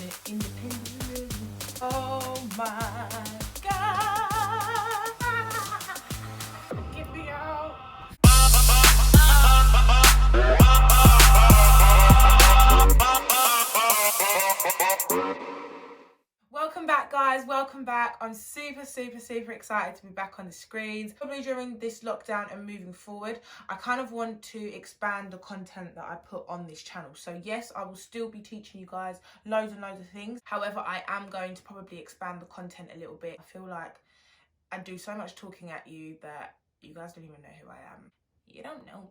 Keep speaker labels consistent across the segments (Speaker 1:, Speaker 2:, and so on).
Speaker 1: an independent living. Oh my God, get me out. Welcome back, guys. Welcome back. I'm super excited to be back on the screens. Probably during this lockdown and moving forward, I kind of want to expand the content that I put on this channel. So yes, I will still be teaching you guys loads and loads of things. However, I am going to probably expand the content a little bit. I feel like I do so much talking at you that you guys don't even know who I am. You don't know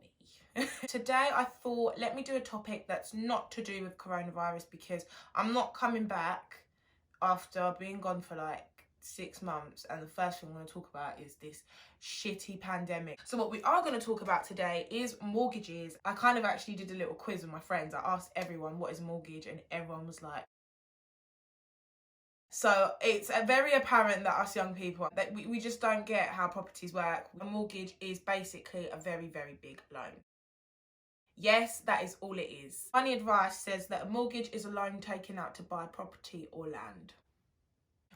Speaker 1: me. Today I thought, let me do a topic that's not to do with coronavirus, because I'm not coming back after being gone for like 6 months, and the first thing I'm going to talk about is this shitty pandemic. So what we are going to talk about today is mortgages. I kind of actually did a little quiz with my friends. I asked everyone what is a mortgage, and everyone was like, so it's very apparent that us young people, that we just don't get how properties work. A mortgage is basically a very big loan. Yes, that is all it is. Money Advice says that a mortgage is a loan taken out to buy property or land.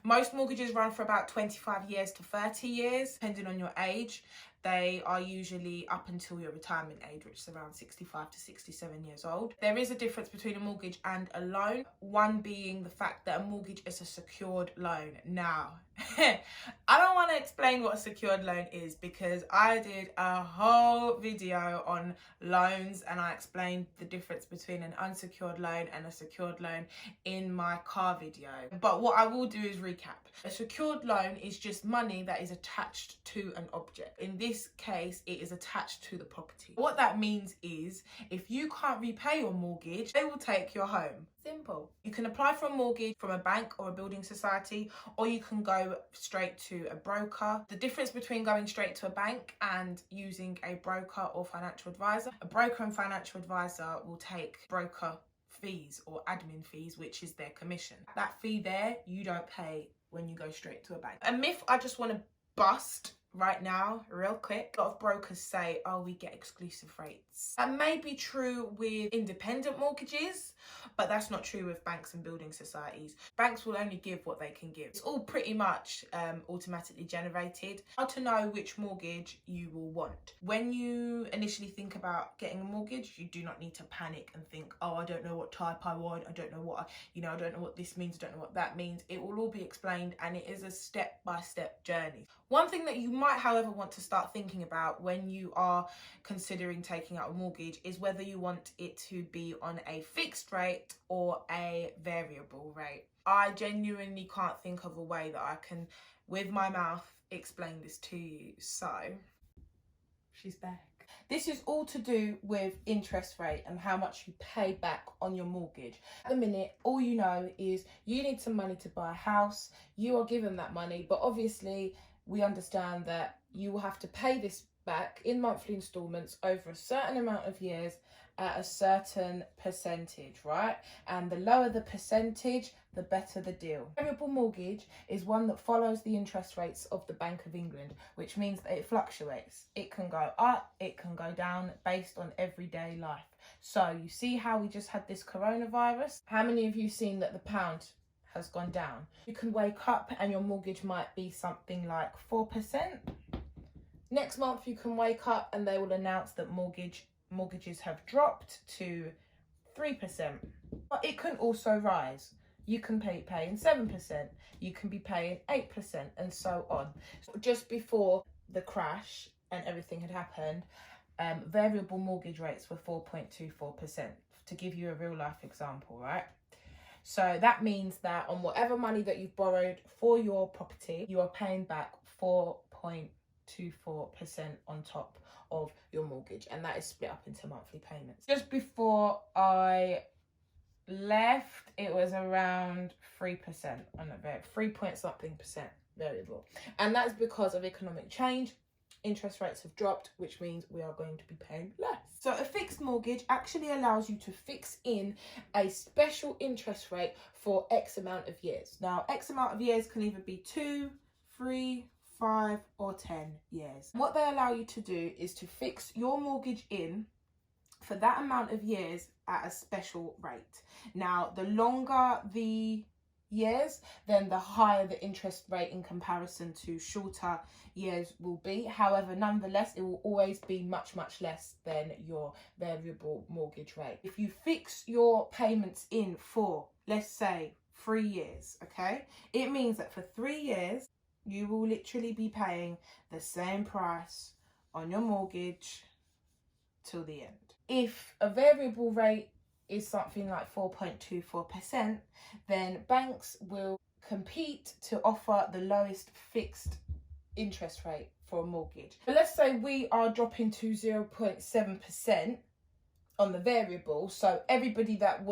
Speaker 1: Most mortgages run for about 25 years to 30 years, depending on your age. They are usually up until your retirement age, which is around 65 to 67 years old. There is a difference between a mortgage and a loan, one being the fact that a mortgage is a secured loan. Now, I don't want to explain what a secured loan is, because I did a whole video on loans and I explained the difference between an unsecured loan and a secured loan in my car video. But what I will do is recap. A secured loan is just money that is attached to an object. In this case, it is attached to the property. What that means is, if you can't repay your mortgage, they will take your home. Simple. You can apply for a mortgage from a bank or a building society, or you can go straight to a broker. The difference between going straight to a bank and using a broker or financial advisor: a broker and financial advisor will take broker fees or admin fees, which is their commission. That fee there, you don't pay when you go straight to a bank. A myth I just want to bust right now, real quick. A lot of brokers say, oh, we get exclusive rates. That may be true with independent mortgages, but that's not true with banks and building societies. Banks will only give what they can give. It's all pretty much automatically generated. How to know which mortgage you will want. When you initially think about getting a mortgage, you do not need to panic and think, oh, I don't know what type I want. I don't know what, I don't know what this means. I don't know what that means. It will all be explained, and it is a step-by-step journey. One thing that you might, however, want to start thinking about when you are considering taking out a mortgage is whether you want it to be on a fixed rate or a variable rate. I genuinely can't think of a way that I can, with my mouth, explain this to you. So, she's back. This is all to do with interest rate and how much you pay back on your mortgage. At the minute, all you know is you need some money to buy a house. You are given that money, but obviously we understand that you will have to pay this back in monthly installments over a certain amount of years at a certain percentage, right? And the lower the percentage, the better the deal. Variable mortgage is one that follows the interest rates of the Bank of England, which means that it fluctuates. It can go up, it can go down based on everyday life. So you see how we just had this coronavirus? How many of you seen that the pound has gone down? You can wake up and your mortgage might be something like 4%. Next month you can wake up and they will announce that mortgages have dropped to 3%. But it can also rise. You can be paying 7%, you can be paying 8%, and so on. So just before the crash and everything had happened, variable mortgage rates were 4.24%, to give you a real life example, right? So that means that on whatever money that you've borrowed for your property, you are paying back 4.24% on top of your mortgage, and that is split up into monthly payments. Just before I left, it was around 3% on a 3 point something percent variable, and that's because of economic change. Interest rates have dropped, which means we are going to be paying less. So a fixed mortgage actually allows you to fix in a special interest rate for X amount of years. Now, X amount of years can either be 2, 3, 5 or 10 years. What they allow you to do is to fix your mortgage in for that amount of years at a special rate. Now, the longer the years, then the higher the interest rate in comparison to shorter years will be. However, nonetheless, it will always be much, much less than your variable mortgage rate. If you fix your payments in for, let's say, 3 years, okay, it means that for 3 years, you will literally be paying the same price on your mortgage till the end. If a variable rate is something like 4.24%, then banks will compete to offer the lowest fixed interest rate for a mortgage. But let's say we are dropping to 0.7% on the variable. So everybody that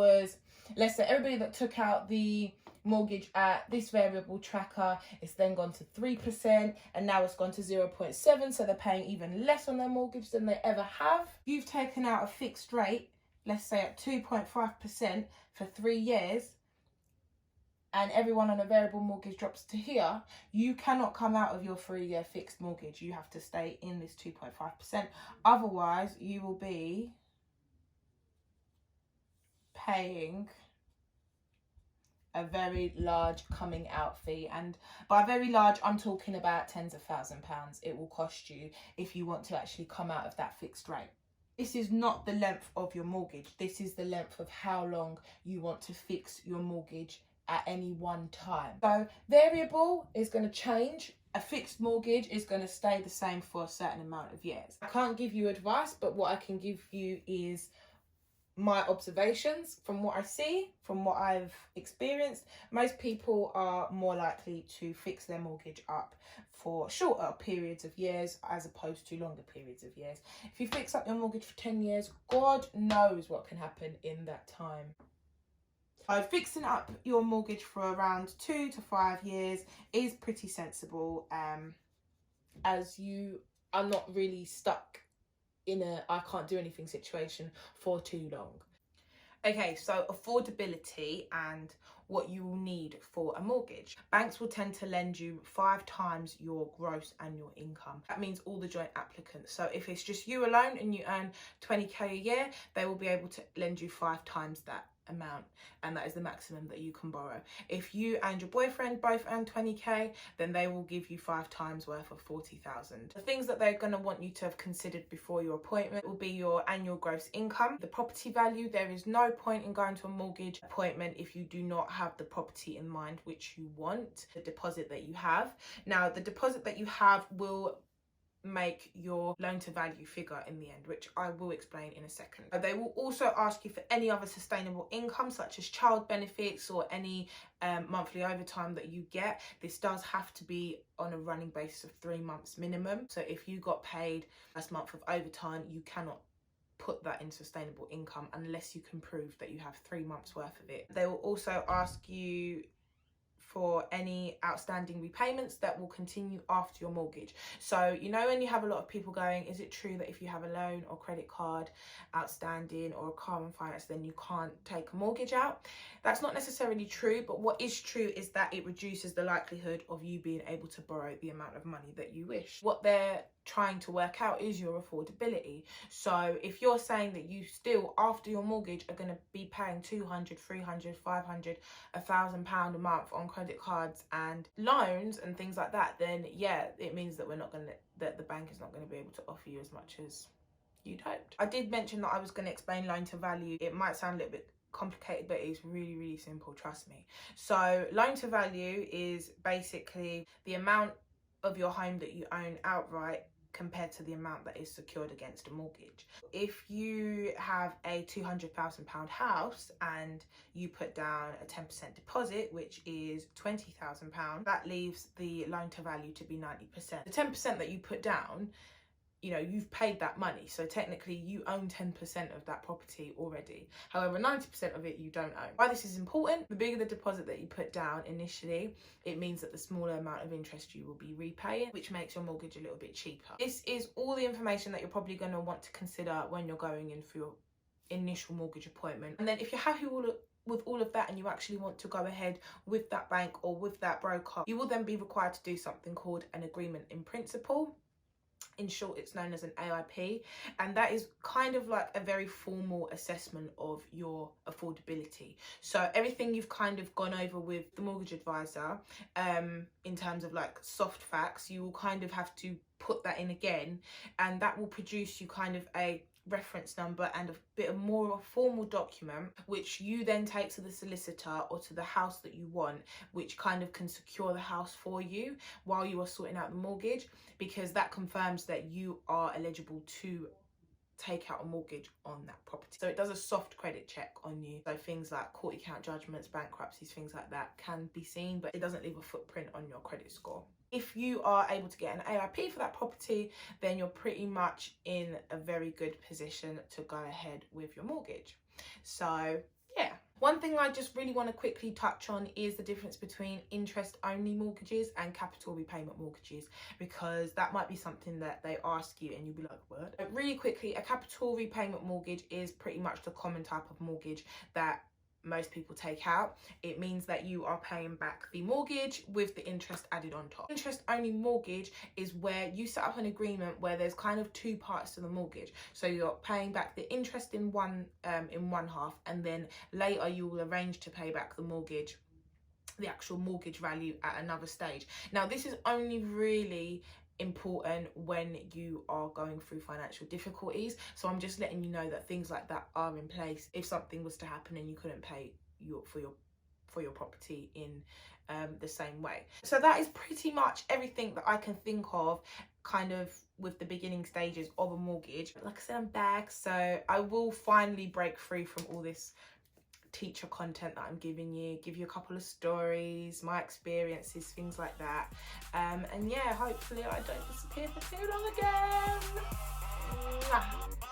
Speaker 1: took out the mortgage at this variable tracker, it's then gone to 3%, and now it's gone to 0.7, so they're paying even less on their mortgage than they ever have. You've taken out a fixed rate, let's say at 2.5% for 3 years, and everyone on a variable mortgage drops to here, you cannot come out of your 3-year fixed mortgage. You have to stay in this 2.5%. Otherwise, you will be paying a very large coming out fee, and by very large I'm talking about tens of £1,000s it will cost you if you want to actually come out of that fixed rate. This is not the length of your mortgage, this is the length of how long you want to fix your mortgage at any one time. So variable is going to change, a fixed mortgage is going to stay the same for a certain amount of years. I can't give you advice, but what I can give you is my observations from what I see, from what I've experienced. Most people are more likely to fix their mortgage up for shorter periods of years as opposed to longer periods of years. If you fix up your mortgage for 10 years, God knows what can happen in that time. So fixing up your mortgage for around 2 to 5 years is pretty sensible, as you are not really stuck in a I can't do anything situation for too long. Okay, so affordability and what you will need for a mortgage. Banks will tend to lend you 5 times your gross annual income. That means all the joint applicants. So if it's just you alone and you earn 20k a year, they will be able to lend you 5 times that amount, and that is the maximum that you can borrow. If you and your boyfriend both earn 20k, then they will give you 5 times worth of 40,000. The things that they're going to want you to have considered before your appointment will be your annual gross income, the property value. There is no point in going to a mortgage appointment if you do not have the property in mind which you want, the deposit that you have. Now, the deposit that you have will make your loan to value figure in the end, which I will explain in a second. They will also ask you for any other sustainable income such as child benefits or any monthly overtime that you get. This does have to be on a running basis of 3 months minimum. So if you got paid last month of overtime, you cannot put that in sustainable income unless you can prove that you have 3 months worth of it. They will also ask you for any outstanding repayments that will continue after your mortgage. So, you know, when you have a lot of people going, is it true that if you have a loan or credit card outstanding or a car on finance, then you can't take a mortgage out? That's not necessarily true, but what is true is that it reduces the likelihood of you being able to borrow the amount of money that you wish. What they're trying to work out is your affordability. So if you're saying that you still, after your mortgage, are going to be paying 200, 300, 500, £1,000 a month on credit cards and loans and things like that, then yeah, it means that that the bank is not going to be able to offer you as much as you don't. I did mention that I was going to explain loan to value. It might sound a little bit complicated, but it's really, really simple, trust me. So loan to value is basically the amount of your home that you own outright compared to the amount that is secured against a mortgage. If you have a £200,000 house and you put down a 10% deposit, which is £20,000, that leaves the loan to value to be 90%. The 10% that you put down, you know, you've paid that money, so technically you own 10% of that property already. However, 90% of it you don't own. Why this is important: the bigger the deposit that you put down initially, it means that the smaller amount of interest you will be repaying, which makes your mortgage a little bit cheaper. This is all the information that you're probably going to want to consider when you're going in for your initial mortgage appointment. And then if you're happy with all of that and you actually want to go ahead with that bank or with that broker, you will then be required to do something called an agreement in principle. In short, it's known as an AIP, and that is kind of like a very formal assessment of your affordability. So everything you've kind of gone over with the mortgage advisor, in terms of like soft facts, you will kind of have to put that in again, and that will produce you kind of a reference number and a bit of more of a formal document, which you then take to the solicitor or to the house that you want, which kind of can secure the house for you while you are sorting out the mortgage, because that confirms that you are eligible to take out a mortgage on that property. So it does a soft credit check on you. So things like court account judgments, bankruptcies, things like that can be seen, but it doesn't leave a footprint on your credit score. If you are able to get an AIP for that property, then you're pretty much in a very good position to go ahead with your mortgage. So yeah. One thing I just really want to quickly touch on is the difference between interest-only mortgages and capital repayment mortgages, because that might be something that they ask you and you'll be like, what? But really quickly, a capital repayment mortgage is pretty much the common type of mortgage that most people take out. It means that you are paying back the mortgage with the interest added on top. Interest only mortgage is where you set up an agreement where there's kind of two parts to the mortgage. So you're paying back the interest in one half, and then later you will arrange to pay back the mortgage, the actual mortgage value, at another stage. Now this is only really important when you are going through financial difficulties, so I'm just letting you know that things like that are in place if something was to happen and you couldn't pay for your property in the same way. So that is pretty much everything that I can think of kind of with the beginning stages of a mortgage. Like I said, I'm back, so I will finally break free from all this teacher content that I'm giving you, give you a couple of stories, my experiences, things like that, and yeah, hopefully I don't disappear for too long again. Mwah.